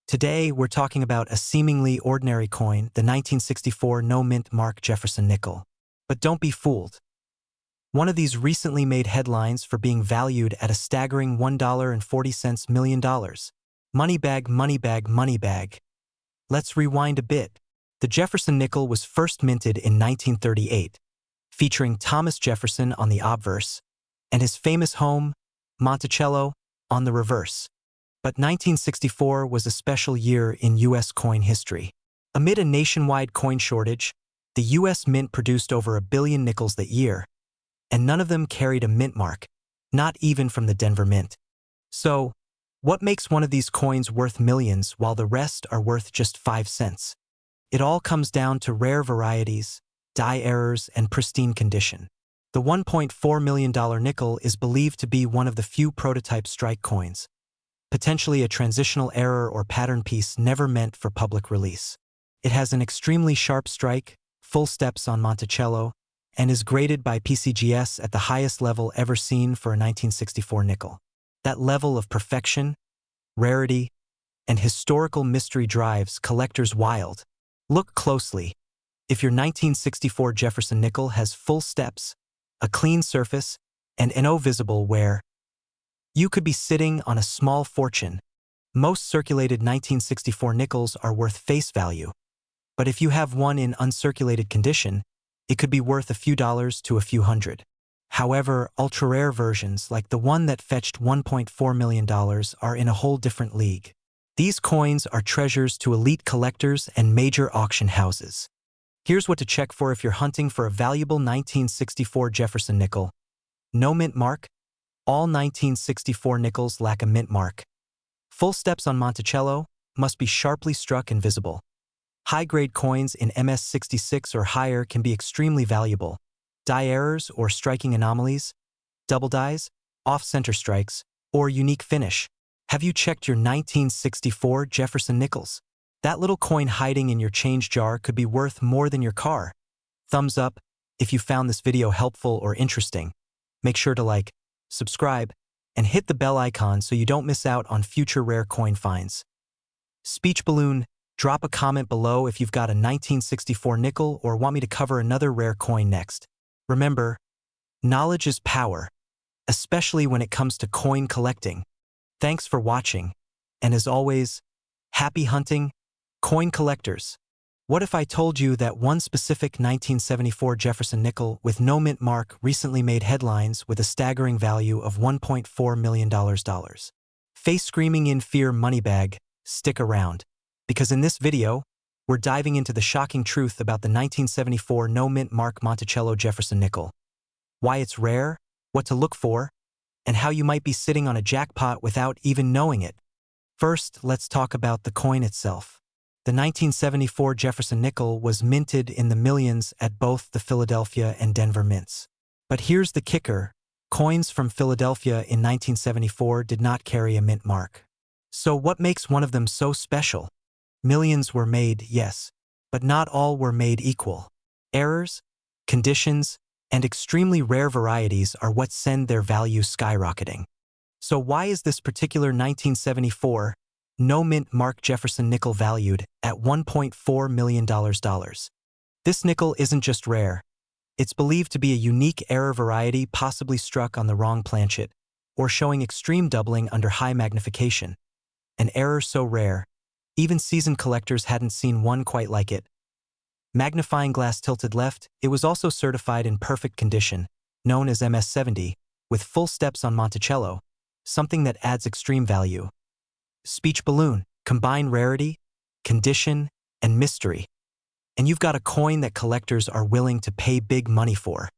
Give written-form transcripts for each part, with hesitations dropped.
Today, we're talking about a seemingly ordinary coin, the 1964 no-mint Mark Jefferson nickel. But don't be fooled. One of these recently made headlines for being valued at a staggering $1.40 million. Money bag, money bag, money bag. Let's rewind a bit. The Jefferson nickel was first minted in 1938, featuring Thomas Jefferson on the obverse, and his famous home, Monticello, on the reverse. But 1964 was a special year in U.S. coin history. Amid a nationwide coin shortage, the U.S. Mint produced over 1 billion nickels that year, and none of them carried a mint mark, not even from the Denver Mint. So, what makes one of these coins worth millions while the rest are worth just 5 cents? It all comes down to rare varieties, die errors, and pristine condition. The $1.4 million nickel is believed to be one of the few prototype strike coins, potentially a transitional error or pattern piece never meant for public release. It has an extremely sharp strike, full steps on Monticello, and is graded by PCGS at the highest level ever seen for a 1964 nickel. That level of perfection, rarity, and historical mystery drives collectors wild. Look closely. If your 1964 Jefferson nickel has full steps, a clean surface, and no visible wear, you could be sitting on a small fortune. Most circulated 1964 nickels are worth face value, but if you have one in uncirculated condition, it could be worth a few dollars to a few hundred. However, ultra-rare versions like the one that fetched $1.4 million are in a whole different league. These coins are treasures to elite collectors and major auction houses. Here's what to check for if you're hunting for a valuable 1964 Jefferson nickel. No mint mark. All 1964 nickels lack a mint mark. Full steps on Monticello must be sharply struck and visible. High-grade coins in MS66 or higher can be extremely valuable. Die errors or striking anomalies, double dies, off-center strikes, or unique finish. Have you checked your 1964 Jefferson nickels? That little coin hiding in your change jar could be worth more than your car. Thumbs up if you found this video helpful or interesting. Make sure to like, subscribe, and hit the bell icon so you don't miss out on future rare coin finds. Speech balloon, drop a comment below if you've got a 1964 nickel or want me to cover another rare coin next. Remember, knowledge is power, especially when it comes to coin collecting. Thanks for watching, and as always, happy hunting, coin collectors. What if I told you that one specific 1974 Jefferson nickel with no mint mark recently made headlines with a staggering value of $1.4 million? Face screaming in fear money bag, stick around. Because in this video, we're diving into the shocking truth about the 1974 no mint mark Monticello Jefferson nickel. Why it's rare, what to look for, and how you might be sitting on a jackpot without even knowing it. First, let's talk about the coin itself. The 1974 Jefferson nickel was minted in the millions at both the Philadelphia and Denver mints. But here's the kicker. Coins from Philadelphia in 1974 did not carry a mint mark. So what makes one of them so special? Millions were made, yes, but not all were made equal. Errors, conditions, and extremely rare varieties are what send their value skyrocketing. So why is this particular 1974 no mint mark Jefferson nickel valued at $1.4 million? This nickel isn't just rare. It's believed to be a unique error variety possibly struck on the wrong planchet, or showing extreme doubling under high magnification. An error so rare, even seasoned collectors hadn't seen one quite like it. Magnifying glass tilted left, it was also certified in perfect condition, known as MS70, with full steps on Monticello, something that adds extreme value. Speech balloon, combine rarity, condition, and mystery. And you've got a coin that collectors are willing to pay big money for.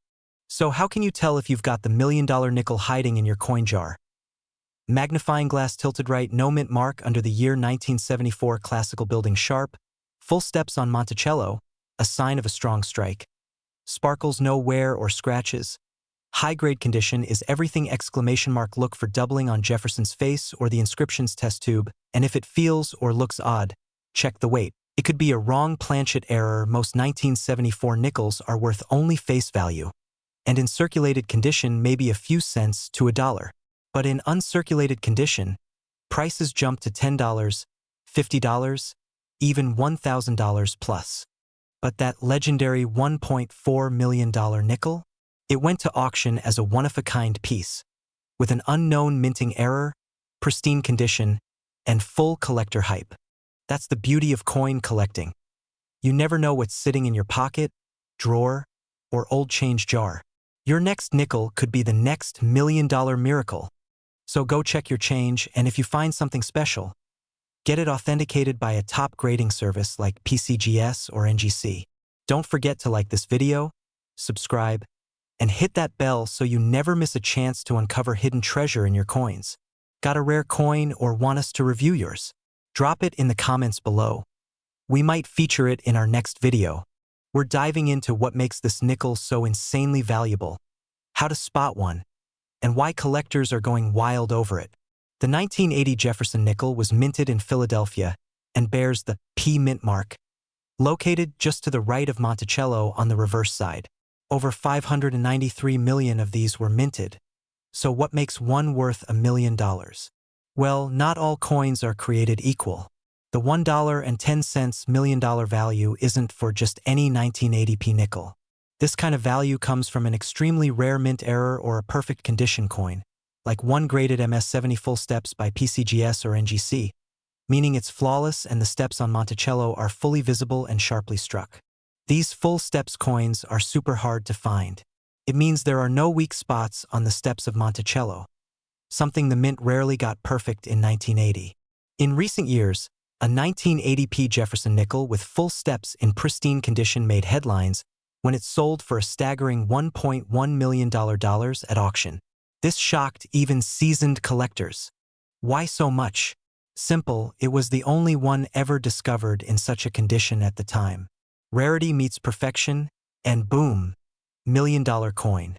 So how can you tell if you've got the $1 million nickel hiding in your coin jar? Magnifying glass tilted right, no mint mark under the year 1974 classical building sharp, full steps on Monticello, a sign of a strong strike. Sparkles no wear or scratches. High-grade condition is everything ! Look for doubling on Jefferson's face or the inscription's test tube, and if it feels or looks odd, check the weight. It could be a wrong planchet error. Most 1974 nickels are worth only face value, and in circulated condition maybe a few cents to $1. But in uncirculated condition, prices jump to $10, $50, even $1,000 plus. But that legendary $1.4 million nickel? It went to auction as a one-of-a-kind piece, with an unknown minting error, pristine condition, and full collector hype. That's the beauty of coin collecting. You never know what's sitting in your pocket, drawer, or old change jar. Your next nickel could be the next million-dollar miracle. So go check your change, and if you find something special, get it authenticated by a top grading service like PCGS or NGC. Don't forget to like this video, subscribe, and hit that bell so you never miss a chance to uncover hidden treasure in your coins. Got a rare coin or want us to review yours? Drop it in the comments below. We might feature it in our next video. We're diving into what makes this nickel so insanely valuable, how to spot one, and why collectors are going wild over it. The 1980 Jefferson nickel was minted in Philadelphia and bears the P mint mark, located just to the right of Monticello on the reverse side. Over 593 million of these were minted. So what makes one worth $1 million? Well, not all coins are created equal. The $1.10 million value isn't for just any 1980p nickel. This kind of value comes from an extremely rare mint error or a perfect condition coin, like one graded MS-70 full steps by PCGS or NGC, meaning it's flawless and the steps on Monticello are fully visible and sharply struck. These full steps coins are super hard to find. It means there are no weak spots on the steps of Monticello, something the mint rarely got perfect in 1980. In recent years, a 1980p Jefferson nickel with full steps in pristine condition made headlines when it sold for a staggering $1.1 million at auction. This shocked even seasoned collectors. Why so much? Simple, it was the only one ever discovered in such a condition at the time. Rarity meets perfection, and boom, $1 million coin.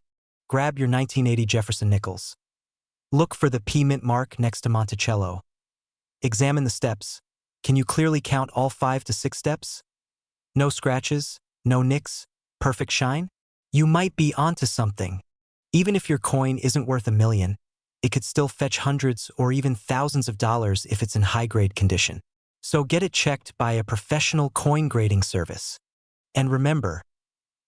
Grab your 1980 Jefferson nickels. Look for the P mint mark next to Monticello. Examine the steps. Can you clearly count all 5 to 6 steps? No scratches, no nicks, perfect shine? You might be onto something. Even if your coin isn't worth $1 million, it could still fetch hundreds or even thousands of dollars if it's in high-grade condition. So get it checked by a professional coin grading service. And remember,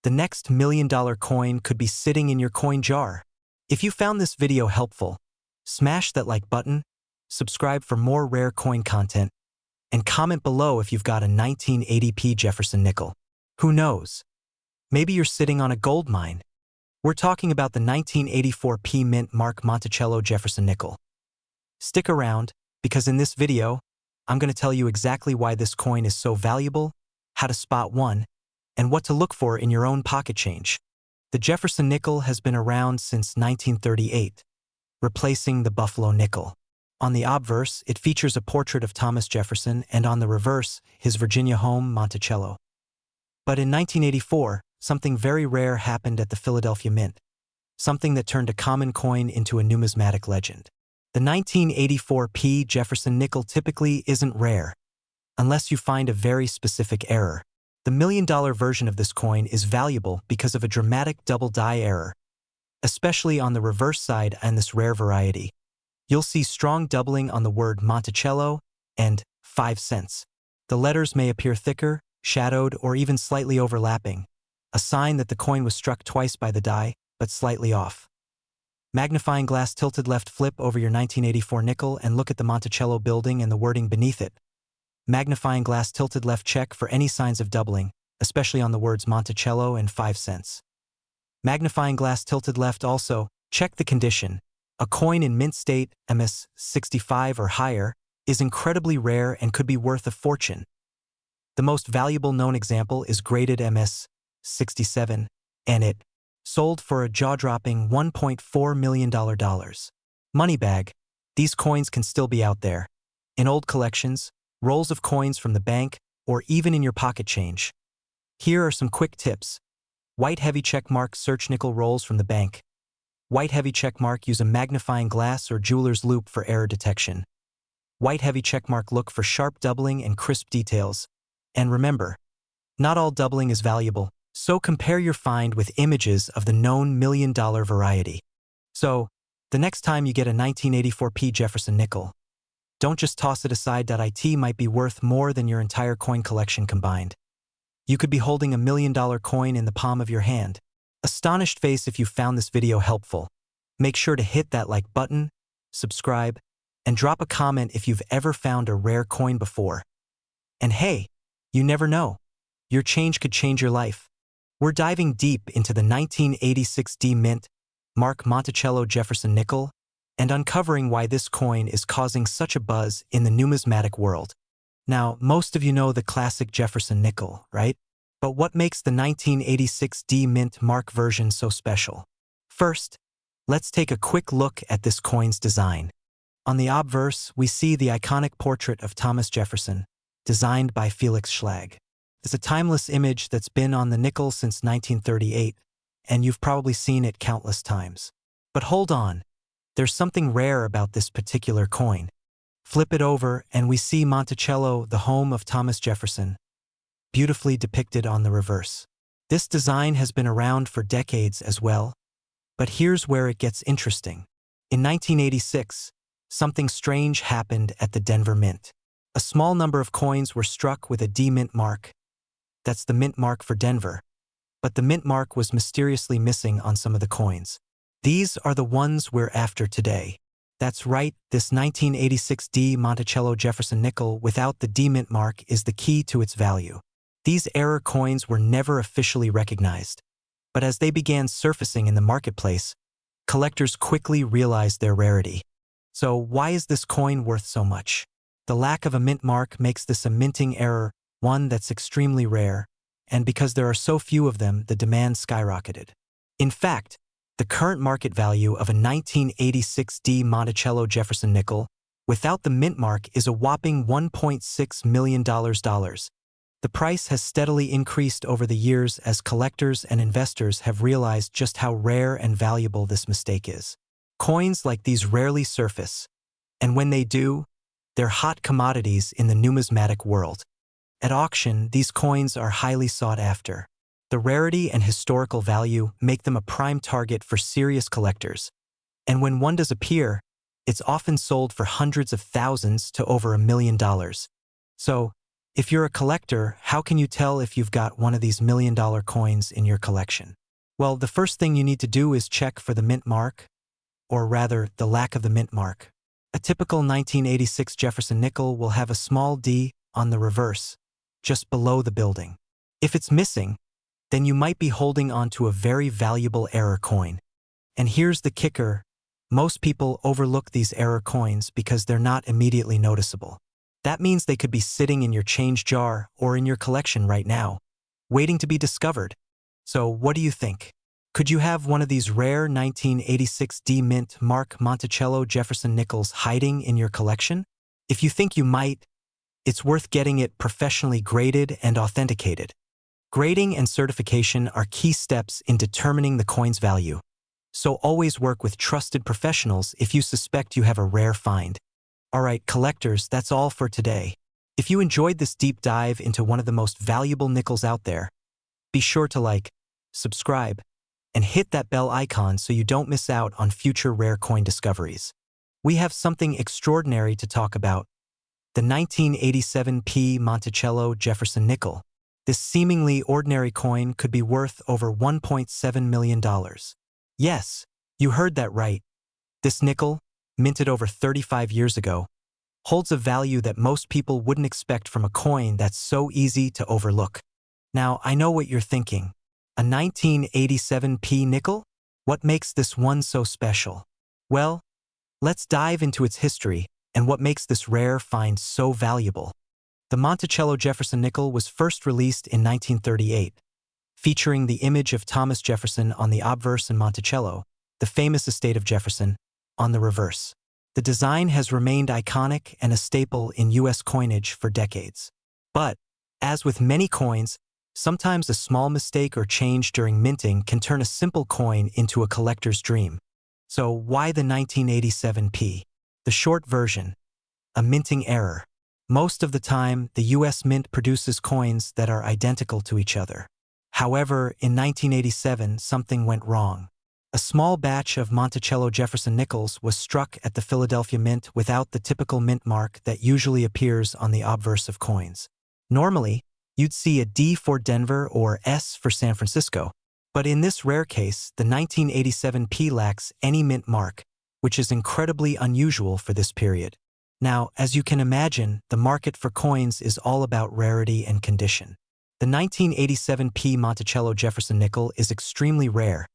the next $1 million coin could be sitting in your coin jar. If you found this video helpful, smash that like button, subscribe for more rare coin content, and comment below if you've got a 1980p Jefferson nickel. Who knows? Maybe you're sitting on a gold mine. We're talking about the 1984 P mint mark Monticello Jefferson nickel. Stick around, because in this video, I'm going to tell you exactly why this coin is so valuable, how to spot one, and what to look for in your own pocket change. The Jefferson nickel has been around since 1938, replacing the Buffalo nickel. On the obverse, it features a portrait of Thomas Jefferson, and on the reverse, his Virginia home, Monticello. But in 1984, something very rare happened at the Philadelphia Mint, something that turned a common coin into a numismatic legend. The 1984 P Jefferson nickel typically isn't rare, unless you find a very specific error. The $1 million version of this coin is valuable because of a dramatic double die error, especially on the reverse side and this rare variety. You'll see strong doubling on the word Monticello and 5 cents. The letters may appear thicker, shadowed, or even slightly overlapping, a sign that the coin was struck twice by the die, but slightly off. Magnifying glass tilted left, flip over your 1984 nickel and look at the Monticello building and the wording beneath it. Magnifying glass tilted left, check for any signs of doubling, especially on the words Monticello and 5 cents. Magnifying glass tilted left also, check the condition. A coin in mint state, MS-65 or higher, is incredibly rare and could be worth a fortune. The most valuable known example is graded MS-67, and it sold for a jaw-dropping $1.4 million. Money bag. These coins can still be out there, in old collections, rolls of coins from the bank, or even in your pocket change. Here are some quick tips. White heavy checkmark, search nickel rolls from the bank. White heavy checkmark, use a magnifying glass or jeweler's loupe for error detection. White heavy checkmark, look for sharp doubling and crisp details. And remember, not all doubling is valuable, so compare your find with images of the known $1 million variety. So, the next time you get a 1984 P Jefferson nickel, Don't just toss it aside. It might be worth more than your entire coin collection combined. You could be holding $1 million coin in the palm of your hand. Astonished face if you found this video helpful. Make sure to hit that like button, subscribe, and drop a comment if you've ever found a rare coin before. And hey, you never know. Your change could change your life. We're diving deep into the 1986 Mint Mark Monticello Jefferson nickel and uncovering why this coin is causing such a buzz in the numismatic world. Now, most of you know the classic Jefferson nickel, right? But what makes the 1986 Mint Mark version so special? First, let's take a quick look at this coin's design. On the obverse, we see the iconic portrait of Thomas Jefferson, designed by Felix Schlag. It's a timeless image that's been on the nickel since 1938, and you've probably seen it countless times. But hold on, there's something rare about this particular coin. Flip it over and we see Monticello, the home of Thomas Jefferson, beautifully depicted on the reverse. This design has been around for decades as well, but here's where it gets interesting. In 1986, something strange happened at the Denver Mint. A small number of coins were struck with a D mint mark. That's the mint mark for Denver. But the mint mark was mysteriously missing on some of the coins. These are the ones we're after today. That's right, this 1986 Monticello Jefferson nickel without the D mint mark is the key to its value. These error coins were never officially recognized. But as they began surfacing in the marketplace, collectors quickly realized their rarity. So why is this coin worth so much? The lack of a mint mark makes this a minting error, one that's extremely rare, and because there are so few of them, the demand skyrocketed. In fact, the current market value of a 1986 Monticello Jefferson nickel without the mint mark is a whopping $1.6 million. The price has steadily increased over the years as collectors and investors have realized just how rare and valuable this mistake is. Coins like these rarely surface, and when they do, they're hot commodities in the numismatic world. At auction, these coins are highly sought after. The rarity and historical value make them a prime target for serious collectors. And when one does appear, it's often sold for hundreds of thousands to over $1 million. So, if you're a collector, how can you tell if you've got one of these $1 million coins in your collection? Well, the first thing you need to do is check for the mint mark, or rather, the lack of the mint mark. A typical 1986 Jefferson nickel will have a small D on the reverse, just below the building. If it's missing, then you might be holding onto a very valuable error coin. And here's the kicker: most people overlook these error coins because they're not immediately noticeable. That means they could be sitting in your change jar or in your collection right now, waiting to be discovered. So what do you think? Could you have one of these rare 1986 Mint Mark Monticello Jefferson nickels hiding in your collection? If you think you might, it's worth getting it professionally graded and authenticated. Grading and certification are key steps in determining the coin's value. So always work with trusted professionals if you suspect you have a rare find. Alright, collectors, that's all for today. If you enjoyed this deep dive into one of the most valuable nickels out there, be sure to like, subscribe, and hit that bell icon so you don't miss out on future rare coin discoveries. We have something extraordinary to talk about: the 1987 Monticello Jefferson nickel. This seemingly ordinary coin could be worth over $1.7 million. Yes, you heard that right. This nickel, minted over 35 years ago, holds a value that most people wouldn't expect from a coin that's so easy to overlook. Now, I know what you're thinking. A 1987 nickel? What makes this one so special? Well, let's dive into its history and what makes this rare find so valuable. The Monticello Jefferson nickel was first released in 1938, featuring the image of Thomas Jefferson on the obverse and Monticello, the famous estate of Jefferson, on the reverse. The design has remained iconic and a staple in U.S. coinage for decades. But, as with many coins, sometimes a small mistake or change during minting can turn a simple coin into a collector's dream. So why the 1987 The short version: a minting error. Most of the time, the U.S. Mint produces coins that are identical to each other. However, in 1987, something went wrong. A small batch of Monticello Jefferson nickels was struck at the Philadelphia Mint without the typical mint mark that usually appears on the obverse of coins. Normally, you'd see a D for Denver or S for San Francisco, but in this rare case, the 1987 P lacks any mint mark, which is incredibly unusual for this period. Now, as you can imagine, the market for coins is all about rarity and condition. The 1987 P Monticello Jefferson nickel is extremely rare,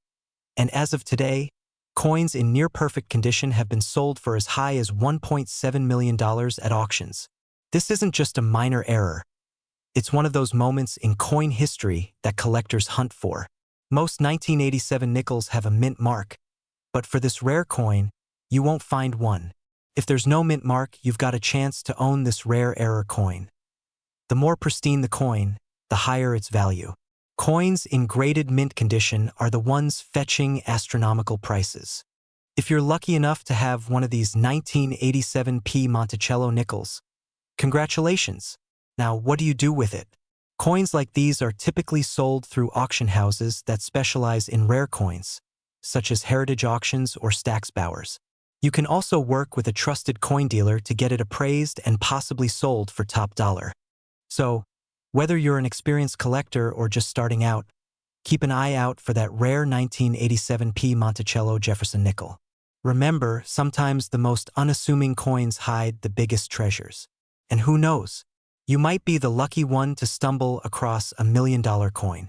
and as of today, coins in near-perfect condition have been sold for as high as $1.7 million at auctions. This isn't just a minor error. It's one of those moments in coin history that collectors hunt for. Most 1987 nickels have a mint mark, but for this rare coin, you won't find one. If there's no mint mark, you've got a chance to own this rare error coin. The more pristine the coin, the higher its value. Coins in graded mint condition are the ones fetching astronomical prices. If you're lucky enough to have one of these 1987 P Monticello nickels, congratulations! Now, what do you do with it? Coins like these are typically sold through auction houses that specialize in rare coins, such as Heritage Auctions or Stack's Bowers. You can also work with a trusted coin dealer to get it appraised and possibly sold for top dollar. So, whether you're an experienced collector or just starting out, keep an eye out for that rare 1987 P Monticello Jefferson nickel. Remember, sometimes the most unassuming coins hide the biggest treasures. And who knows, you might be the lucky one to stumble across $1 million coin.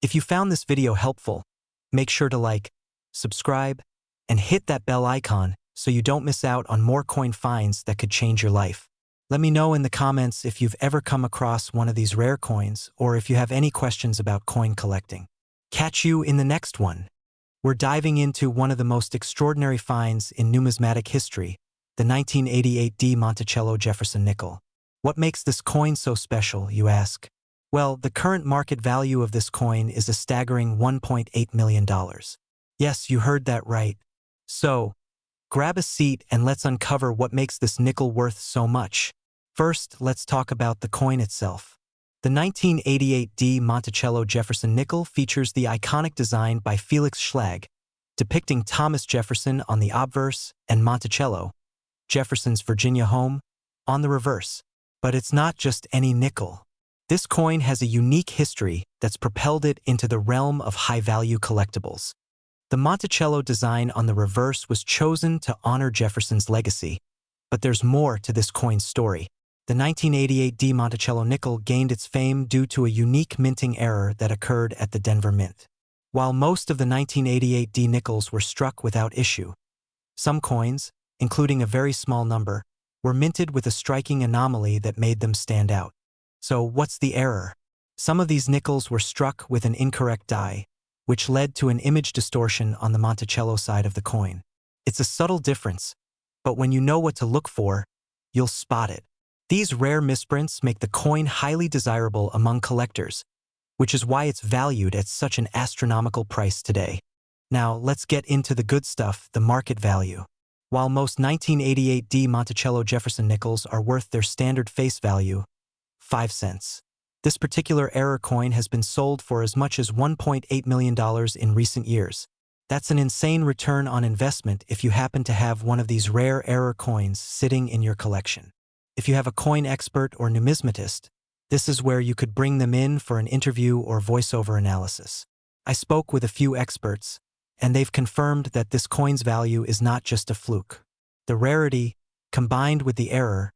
If you found this video helpful, make sure to like, subscribe, and hit that bell icon so you don't miss out on more coin finds that could change your life. Let me know in the comments if you've ever come across one of these rare coins or if you have any questions about coin collecting. Catch you in the next one. We're diving into one of the most extraordinary finds in numismatic history, the 1988 D Monticello Jefferson nickel. What makes this coin so special, you ask? Well, the current market value of this coin is a staggering $1.8 million. Yes, you heard that right. So, grab a seat and let's uncover what makes this nickel worth so much. First, let's talk about the coin itself. The 1988 D Monticello Jefferson nickel features the iconic design by Felix Schlag, depicting Thomas Jefferson on the obverse and Monticello, Jefferson's Virginia home, on the reverse. But it's not just any nickel. This coin has a unique history that's propelled it into the realm of high-value collectibles. The Monticello design on the reverse was chosen to honor Jefferson's legacy, but there's more to this coin's story. The 1988 D Monticello nickel gained its fame due to a unique minting error that occurred at the Denver Mint. While most of the 1988 D nickels were struck without issue, some coins, including a very small number, were minted with a striking anomaly that made them stand out. So what's the error? Some of these nickels were struck with an incorrect die, which led to an image distortion on the Monticello side of the coin. It's a subtle difference, but when you know what to look for, you'll spot it. These rare misprints make the coin highly desirable among collectors, which is why it's valued at such an astronomical price today. Now, let's get into the good stuff, the market value. While most 1988 D Monticello Jefferson nickels are worth their standard face value, 5 cents, this particular error coin has been sold for as much as $1.8 million in recent years. That's an insane return on investment if you happen to have one of these rare error coins sitting in your collection. If you have a coin expert or numismatist, this is where you could bring them in for an interview or voiceover analysis. I spoke with a few experts, and they've confirmed that this coin's value is not just a fluke. The rarity, combined with the error,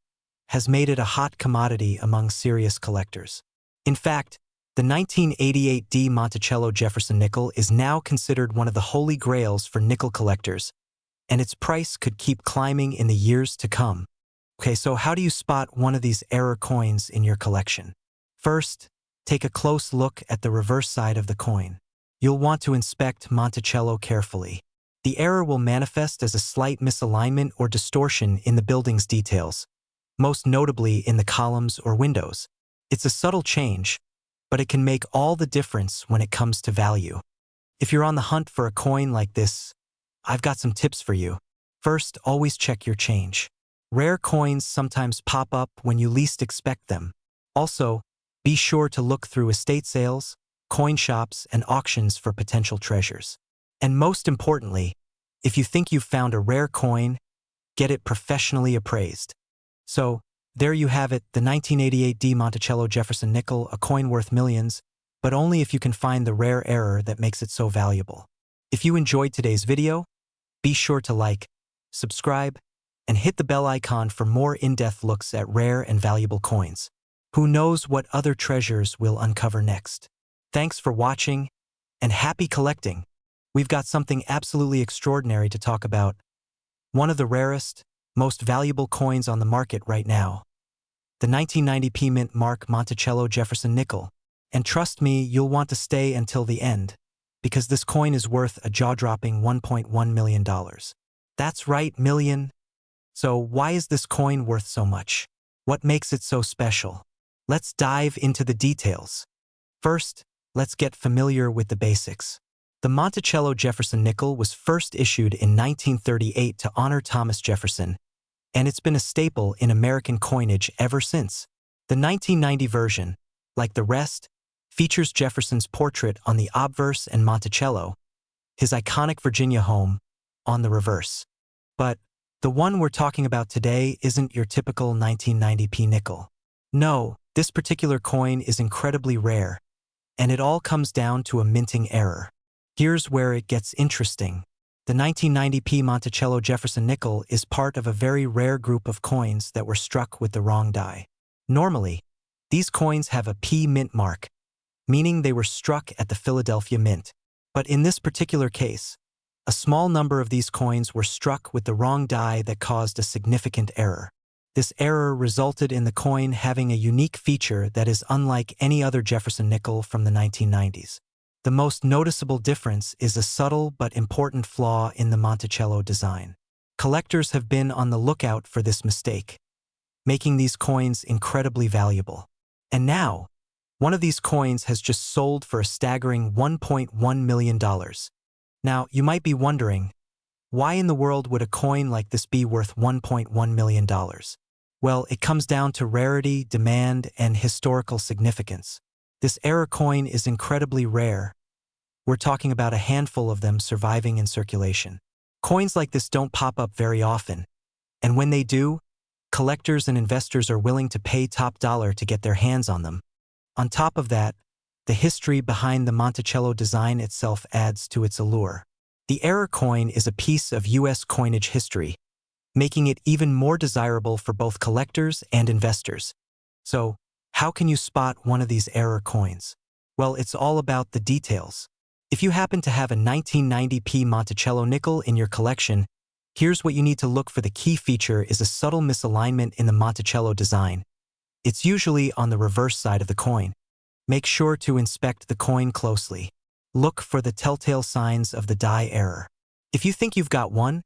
has made it a hot commodity among serious collectors. In fact, the 1988 D Monticello Jefferson nickel is now considered one of the holy grails for nickel collectors, and its price could keep climbing in the years to come. Okay, so how do you spot one of these error coins in your collection? First, take a close look at the reverse side of the coin. You'll want to inspect Monticello carefully. The error will manifest as a slight misalignment or distortion in the building's details, most notably in the columns or windows. It's a subtle change, but it can make all the difference when it comes to value. If you're on the hunt for a coin like this, I've got some tips for you. First, always check your change. Rare coins sometimes pop up when you least expect them. Also, be sure to look through estate sales, coin shops, and auctions for potential treasures. And most importantly, if you think you've found a rare coin, get it professionally appraised. So, there you have it, the 1988 D Monticello Jefferson nickel, a coin worth millions, but only if you can find the rare error that makes it so valuable. If you enjoyed today's video, be sure to like, subscribe, and hit the bell icon for more in-depth looks at rare and valuable coins. Who knows what other treasures we'll uncover next? Thanks for watching, and happy collecting! We've got something absolutely extraordinary to talk about. One of the rarest, most valuable coins on the market right now. The 1990p mint mark Monticello Jefferson nickel. And trust me, you'll want to stay until the end, because this coin is worth a jaw-dropping $1.1 million. That's right, million. So why is this coin worth so much? What makes it so special? Let's dive into the details. First, let's get familiar with the basics. The Monticello Jefferson nickel was first issued in 1938 to honor Thomas Jefferson, and it's been a staple in American coinage ever since. The 1990 version, like the rest, features Jefferson's portrait on the obverse and Monticello, his iconic Virginia home, on the reverse. But the one we're talking about today isn't your typical 1990p nickel. No, this particular coin is incredibly rare, and it all comes down to a minting error. Here's where it gets interesting. The 1990p Monticello Jefferson nickel is part of a very rare group of coins that were struck with the wrong die. Normally, these coins have a P mint mark, meaning they were struck at the Philadelphia Mint. But in this particular case, a small number of these coins were struck with the wrong die that caused a significant error. This error resulted in the coin having a unique feature that is unlike any other Jefferson nickel from the 1990s. The most noticeable difference is a subtle but important flaw in the Monticello design. Collectors have been on the lookout for this mistake, making these coins incredibly valuable. And now, one of these coins has just sold for a staggering $1.1 million. Now, you might be wondering, why in the world would a coin like this be worth $1.1 million? Well, it comes down to rarity, demand, and historical significance. This error coin is incredibly rare. We're talking about a handful of them surviving in circulation. Coins like this don't pop up very often, and when they do, collectors and investors are willing to pay top dollar to get their hands on them. On top of that, the history behind the Monticello design itself adds to its allure. The error coin is a piece of U.S. coinage history, making it even more desirable for both collectors and investors. So, how can you spot one of these error coins? Well, it's all about the details. If you happen to have a 1990p Monticello nickel in your collection, here's what you need to look for. The key feature is a subtle misalignment in the Monticello design. It's usually on the reverse side of the coin. Make sure to inspect the coin closely. Look for the telltale signs of the die error. If you think you've got one,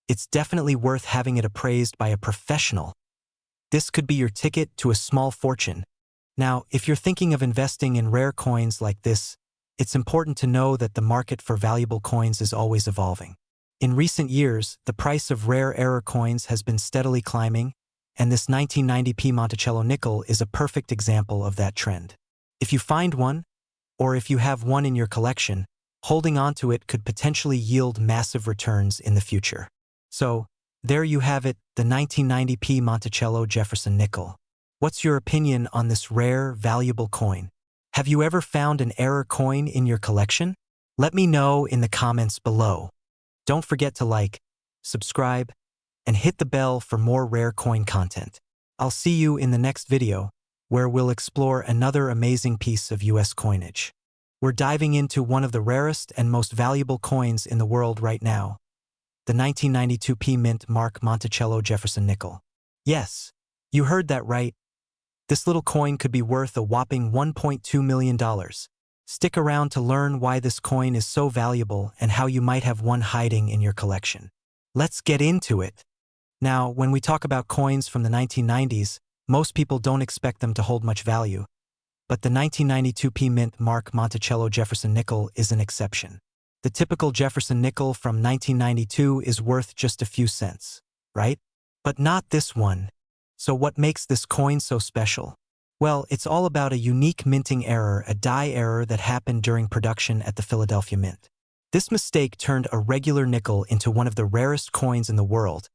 it's definitely worth having it appraised by a professional. This could be your ticket to a small fortune. Now, if you're thinking of investing in rare coins like this, it's important to know that the market for valuable coins is always evolving. In recent years, the price of rare error coins has been steadily climbing, and this 1990p Monticello nickel is a perfect example of that trend. If you find one, or if you have one in your collection, holding on to it could potentially yield massive returns in the future. So, there you have it, the 1990p Monticello Jefferson nickel. What's your opinion on this rare, valuable coin? Have you ever found an error coin in your collection? Let me know in the comments below. Don't forget to like, subscribe, and hit the bell for more rare coin content. I'll see you in the next video, where we'll explore another amazing piece of US coinage. We're diving into one of the rarest and most valuable coins in the world right now, the 1992p mint mark Monticello Jefferson nickel. Yes, you heard that right. This little coin could be worth a whopping $1.2 million. Stick around to learn why this coin is so valuable and how you might have one hiding in your collection. Let's get into it. Now, when we talk about coins from the 1990s, most people don't expect them to hold much value. But the 1992p mint mark Monticello Jefferson nickel is an exception. The typical Jefferson nickel from 1992 is worth just a few cents, right? But not this one. So what makes this coin so special? Well, it's all about a unique minting error, a die error that happened during production at the Philadelphia Mint. This mistake turned a regular nickel into one of the rarest coins in the world,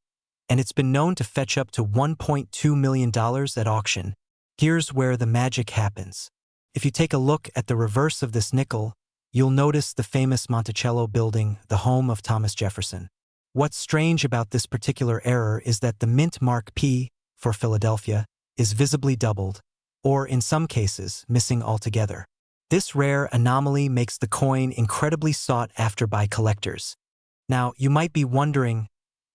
and it's been known to fetch up to $1.2 million at auction. Here's where the magic happens. If you take a look at the reverse of this nickel, you'll notice the famous Monticello building, the home of Thomas Jefferson. What's strange about this particular error is that the mint mark P, for Philadelphia, is visibly doubled, or in some cases, missing altogether. This rare anomaly makes the coin incredibly sought after by collectors. Now, you might be wondering,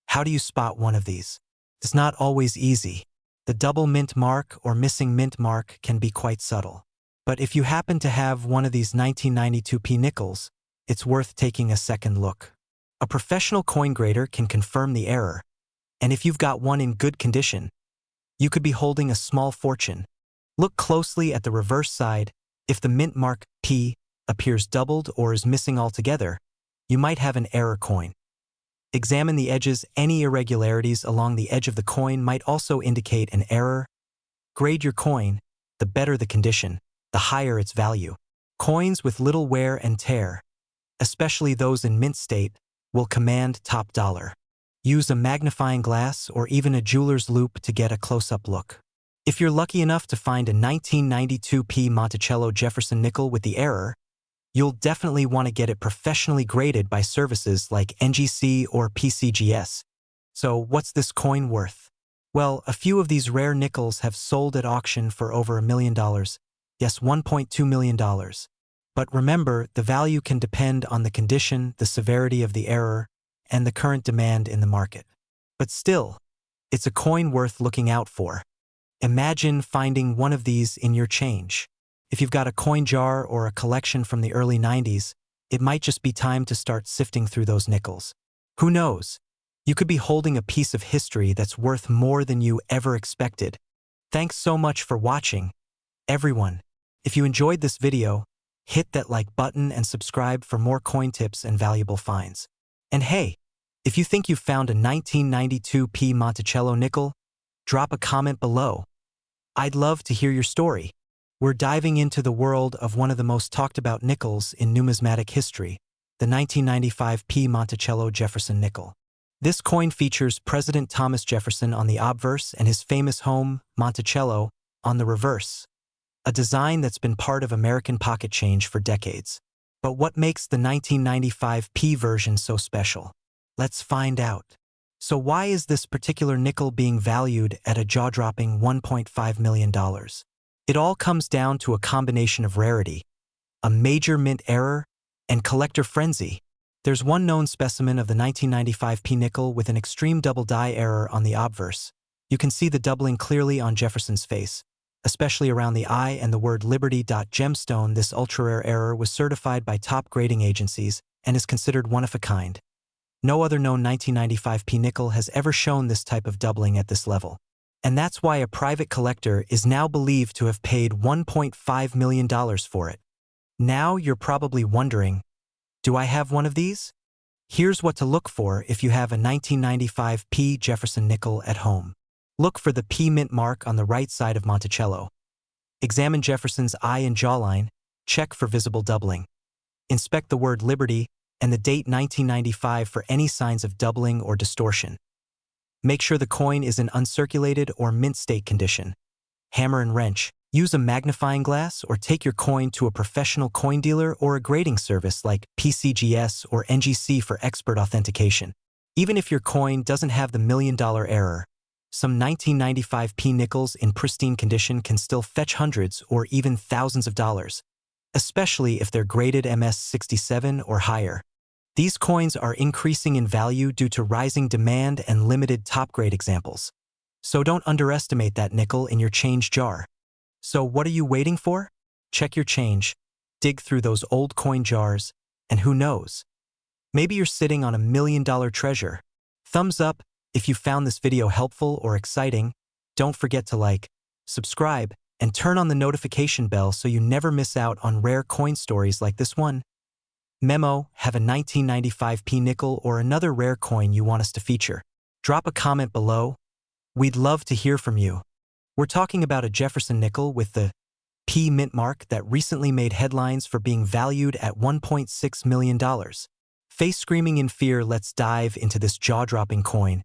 how do you spot one of these? It's not always easy. The double mint mark or missing mint mark can be quite subtle. But if you happen to have one of these 1992p nickels, it's worth taking a second look. A professional coin grader can confirm the error, and if you've got one in good condition, you could be holding a small fortune. Look closely at the reverse side. If the mint mark P appears doubled or is missing altogether, you might have an error coin. Examine the edges. Any irregularities along the edge of the coin might also indicate an error. Grade your coin. The better the condition, the higher its value. Coins with little wear and tear, especially those in mint state, will command top dollar. Use a magnifying glass or even a jeweler's loupe to get a close-up look. If you're lucky enough to find a 1992p Monticello Jefferson nickel with the error, you'll definitely want to get it professionally graded by services like NGC or PCGS. So what's this coin worth? Well, a few of these rare nickels have sold at auction for over $1 million. Yes, $1.2 million. But remember, the value can depend on the condition, the severity of the error, and the current demand in the market. But still, it's a coin worth looking out for. Imagine finding one of these in your change. If you've got a coin jar or a collection from the early 90s, it might just be time to start sifting through those nickels. Who knows? You could be holding a piece of history that's worth more than you ever expected. Thanks so much for watching, everyone. If you enjoyed this video, hit that like button and subscribe for more coin tips and valuable finds. And hey, if you think you've found a 1992p Monticello nickel, drop a comment below. I'd love to hear your story. We're diving into the world of one of the most talked about nickels in numismatic history, the 1995p Monticello Jefferson nickel. This coin features President Thomas Jefferson on the obverse and his famous home, Monticello, on the reverse, a design that's been part of American pocket change for decades. But what makes the 1995p version so special? Let's find out. So why is this particular nickel being valued at a jaw-dropping $1.5 million? It all comes down to a combination of rarity, a major mint error, and collector frenzy. There's one known specimen of the 1995p nickel with an extreme double die error on the obverse. You can see the doubling clearly on Jefferson's face, especially around the eye and the word Liberty. Gemstone. This ultra-rare error was certified by top grading agencies and is considered one of a kind. No other known 1995p nickel has ever shown this type of doubling at this level. And that's why a private collector is now believed to have paid $1.5 million for it. Now you're probably wondering, do I have one of these? Here's what to look for if you have a 1995p Jefferson nickel at home. Look for the P mint mark on the right side of Monticello. Examine Jefferson's eye and jawline. Check for visible doubling. Inspect the word Liberty and the date 1995 for any signs of doubling or distortion. Make sure the coin is in uncirculated or mint state condition. Hammer and wrench. Use a magnifying glass or take your coin to a professional coin dealer or a grading service like PCGS or NGC for expert authentication. Even if your coin doesn't have the $1 million error, some 1995p nickels in pristine condition can still fetch hundreds or even thousands of dollars, especially if they're graded MS67 or higher. These coins are increasing in value due to rising demand and limited top-grade examples. So don't underestimate that nickel in your change jar. So what are you waiting for? Check your change, dig through those old coin jars, and who knows? Maybe you're sitting on $1 million treasure. Thumbs up if you found this video helpful or exciting. Don't forget to like, subscribe, and turn on the notification bell so you never miss out on rare coin stories like this one. Memo: have a 1995p nickel or another rare coin you want us to feature? Drop a comment below. We'd love to hear from you. We're talking about a Jefferson nickel with the P mint mark that recently made headlines for being valued at $1.6 million. Face screaming in fear, let's dive into this jaw-dropping coin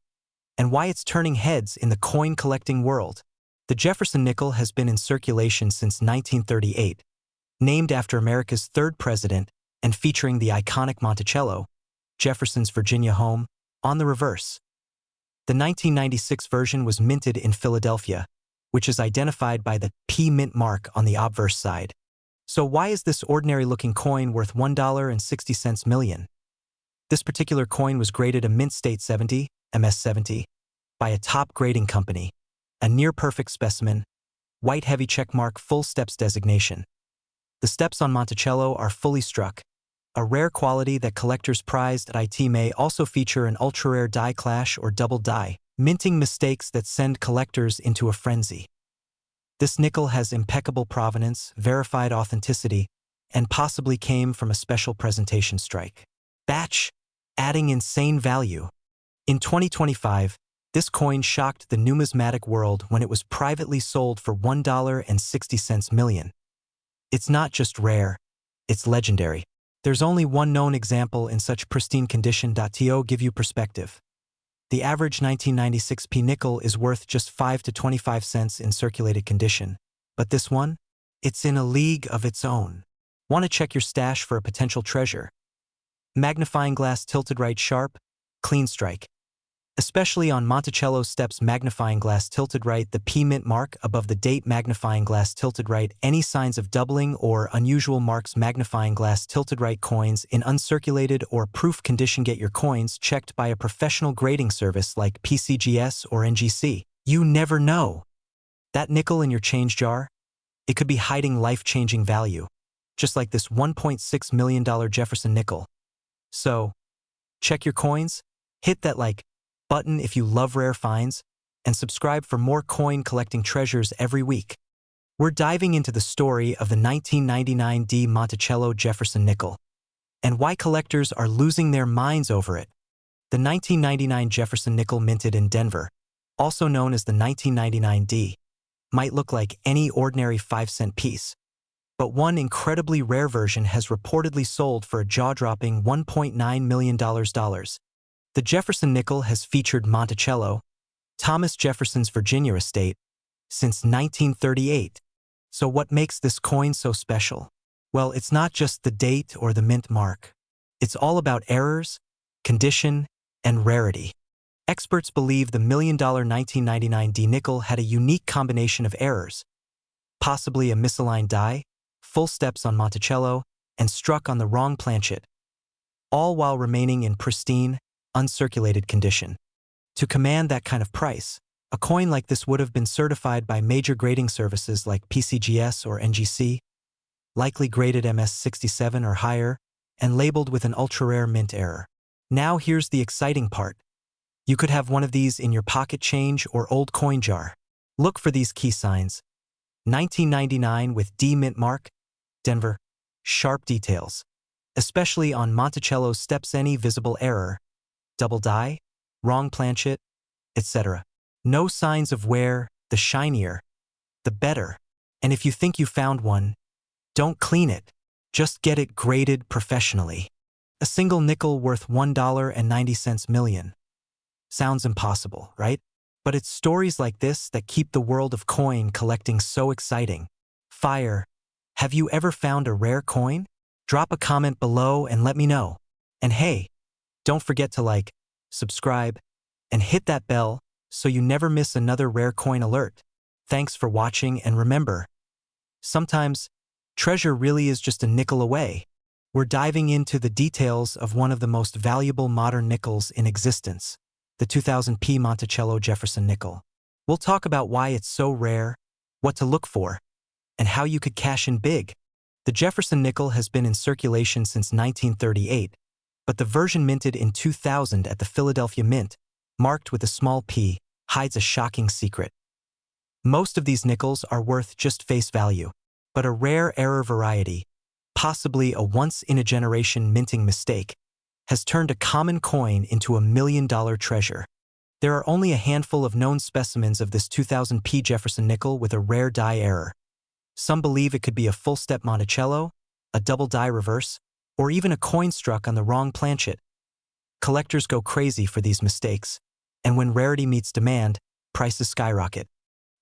and why it's turning heads in the coin-collecting world. The Jefferson nickel has been in circulation since 1938, named after America's third president and featuring the iconic Monticello, Jefferson's Virginia home, on the reverse. The 1996 version was minted in Philadelphia, which is identified by the P mint mark on the obverse side. So why is this ordinary-looking coin worth $1.60 million? This particular coin was graded a mint state 70, MS70, by a top grading company, a near-perfect specimen, white heavy checkmark full steps designation. The steps on Monticello are fully struck, a rare quality that collectors prized at IT may also feature an ultra-rare die clash or double die, minting mistakes that send collectors into a frenzy. This nickel has impeccable provenance, verified authenticity, and possibly came from a special presentation strike batch, adding insane value. In 2025, this coin shocked the numismatic world when it was privately sold for $1.60 million. It's not just rare, it's legendary. There's only one known example in such pristine condition. To give you perspective, the average 1996 P nickel is worth just 5 to 25 cents in circulated condition, but this one, it's in a league of its own. Want to check your stash for a potential treasure? Magnifying glass tilted right sharp, clean strike. Especially on Monticello steps, magnifying glass tilted right, the P mint mark above the date, magnifying glass tilted right, any signs of doubling or unusual marks, magnifying glass tilted right, coins in uncirculated or proof condition. Get your coins checked by a professional grading service like PCGS or NGC. You never know. That nickel in your change jar, it could be hiding life-changing value, just like this $1.6 million Jefferson nickel. So, check your coins, hit that like button if you love rare finds, and subscribe for more coin collecting treasures every week. We're diving into the story of the 1999 D Monticello Jefferson nickel and why collectors are losing their minds over it. The 1999 Jefferson nickel, minted in Denver, also known as the 1999 D, might look like any ordinary 5-cent piece, but one incredibly rare version has reportedly sold for a jaw-dropping $1.9 million. The Jefferson nickel has featured Monticello, Thomas Jefferson's Virginia estate, since 1938. So what makes this coin so special? Well, it's not just the date or the mint mark. It's all about errors, condition, and rarity. Experts believe the $1 million 1999 D nickel had a unique combination of errors, possibly a misaligned die, full steps on Monticello, and struck on the wrong planchet, all while remaining in pristine, uncirculated condition. To command that kind of price, a coin like this would have been certified by major grading services like PCGS or NGC, likely graded MS67 or higher, and labeled with an ultra-rare mint error. Now here's the exciting part. You could have one of these in your pocket change or old coin jar. Look for these key signs. 1999 with D mint mark, Denver, sharp details, especially on Monticello's steps, any visible error, double die, wrong planchet, etc. No signs of wear, the shinier, the better. And if you think you found one, don't clean it, just get it graded professionally. A single nickel worth $1.90 million. Sounds impossible, right? But it's stories like this that keep the world of coin collecting so exciting. Fire, have you ever found a rare coin? Drop a comment below and let me know. And hey, don't forget to like, subscribe, and hit that bell so you never miss another rare coin alert. Thanks for watching, and remember, sometimes treasure really is just a nickel away. We're diving into the details of one of the most valuable modern nickels in existence, the 2000 P Monticello Jefferson nickel. We'll talk about why it's so rare, what to look for, and how you could cash in big. The Jefferson nickel has been in circulation since 1938, but the version minted in 2000 at the Philadelphia Mint, marked with a small p, hides a shocking secret. Most of these nickels are worth just face value, but a rare error variety, possibly a once-in-a-generation minting mistake, has turned a common coin into $1 million treasure. There are only a handful of known specimens of this 2000 P Jefferson nickel with a rare die error. Some believe it could be a full-step Monticello, a double die reverse, or even a coin struck on the wrong planchet. Collectors go crazy for these mistakes, and when rarity meets demand, prices skyrocket.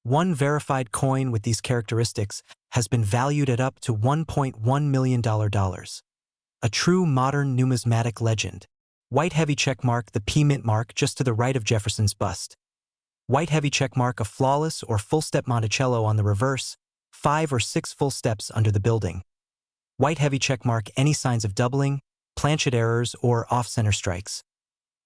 One verified coin with these characteristics has been valued at up to $1.1 million. A true modern numismatic legend. White heavy checkmark, the P mint mark just to the right of Jefferson's bust. White heavy checkmark, a flawless or full-step Monticello on the reverse, 5 or 6 full steps under the building. White heavy checkmark, any signs of doubling, planchet errors, or off-center strikes.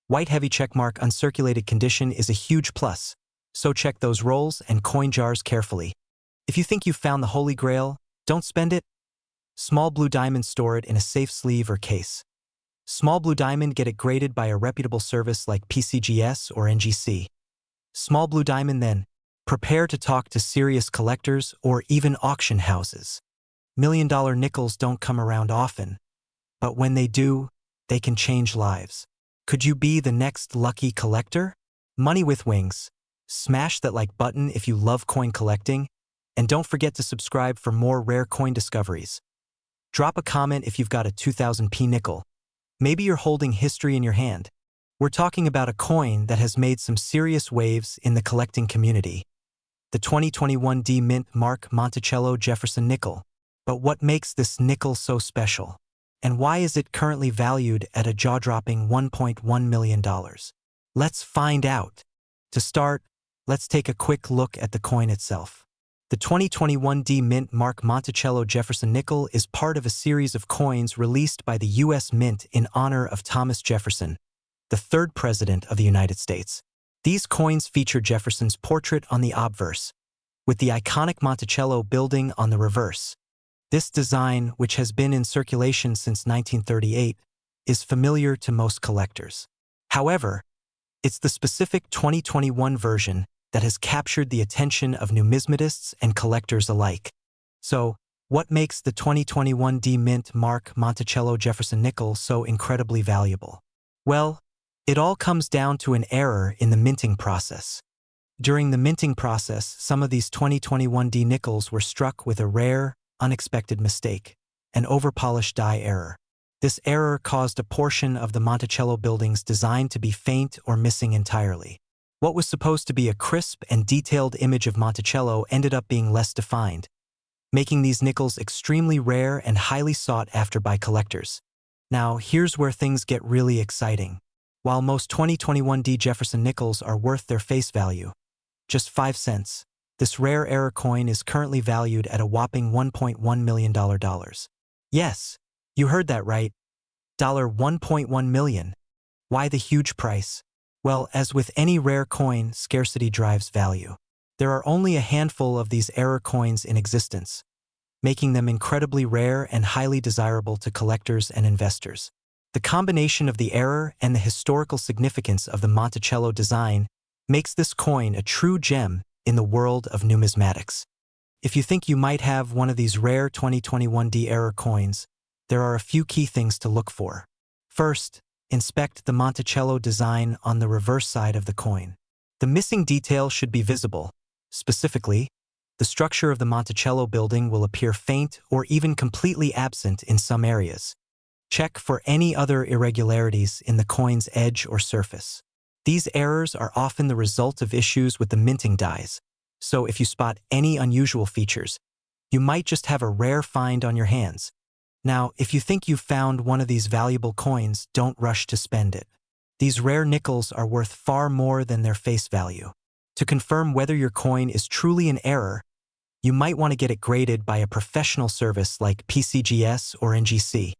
White heavy checkmark, uncirculated condition is a huge plus, so check those rolls and coin jars carefully. If you think you've found the holy grail, don't spend it. Small blue diamond, store it in a safe sleeve or case. Small blue diamond, get it graded by a reputable service like PCGS or NGC. Small blue diamond, then prepare to talk to serious collectors or even auction houses. $1 million nickels don't come around often, but when they do, they can change lives. Could you be the next lucky collector? Money with wings. Smash that like button if you love coin collecting, and don't forget to subscribe for more rare coin discoveries. Drop a comment if you've got a 2000p nickel. Maybe you're holding history in your hand. We're talking about a coin that has made some serious waves in the collecting community. The 2021 D Mint Mark Monticello Jefferson nickel. But what makes this nickel so special? And why is it currently valued at a jaw-dropping $1.1 million? Let's find out. To start, let's take a quick look at the coin itself. The 2021 D Mint Mark Monticello Jefferson nickel is part of a series of coins released by the U.S. Mint in honor of Thomas Jefferson, the third president of the United States. These coins feature Jefferson's portrait on the obverse, with the iconic Monticello building on the reverse. This design, which has been in circulation since 1938, is familiar to most collectors. However, it's the specific 2021 version that has captured the attention of numismatists and collectors alike. So, what makes the 2021 D Mint Mark Monticello Jefferson nickel so incredibly valuable? Well, it all comes down to an error in the minting process. During the minting process, some of these 2021 D nickels were struck with a rare, unexpected mistake, an overpolished die error. This error caused a portion of the Monticello building's design to be faint or missing entirely. What was supposed to be a crisp and detailed image of Monticello ended up being less defined, making these nickels extremely rare and highly sought after by collectors. Now, here's where things get really exciting. While most 2021 D Jefferson nickels are worth their face value, just 5 cents, this rare error coin is currently valued at a whopping $1.1 million. Yes, you heard that right. $1.1 million. Why the huge price? Well, as with any rare coin, scarcity drives value. There are only a handful of these error coins in existence, making them incredibly rare and highly desirable to collectors and investors. The combination of the error and the historical significance of the Monticello design makes this coin a true gem in the world of numismatics. If you think you might have one of these rare 2021 D error coins, there are a few key things to look for. First, inspect the Monticello design on the reverse side of the coin. The missing detail should be visible. Specifically, the structure of the Monticello building will appear faint or even completely absent in some areas. Check for any other irregularities in the coin's edge or surface. These errors are often the result of issues with the minting dies, so if you spot any unusual features, you might just have a rare find on your hands. Now, if you think you've found one of these valuable coins, don't rush to spend it. These rare nickels are worth far more than their face value. To confirm whether your coin is truly an error, you might want to get it graded by a professional service like PCGS or NGC.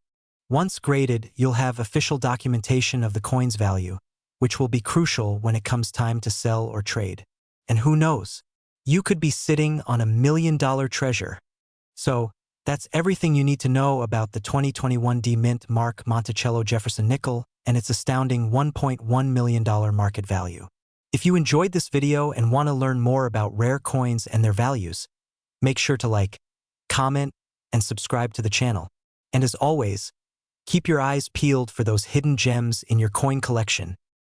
Once graded, you'll have official documentation of the coin's value, which will be crucial when it comes time to sell or trade. And who knows? You could be sitting on $1 million treasure. So, that's everything you need to know about the 2021 D Mint Mark Monticello Jefferson nickel and its astounding $1.1 million market value. If you enjoyed this video and want to learn more about rare coins and their values, make sure to like, comment, and subscribe to the channel. And as always, keep your eyes peeled for those hidden gems in your coin collection.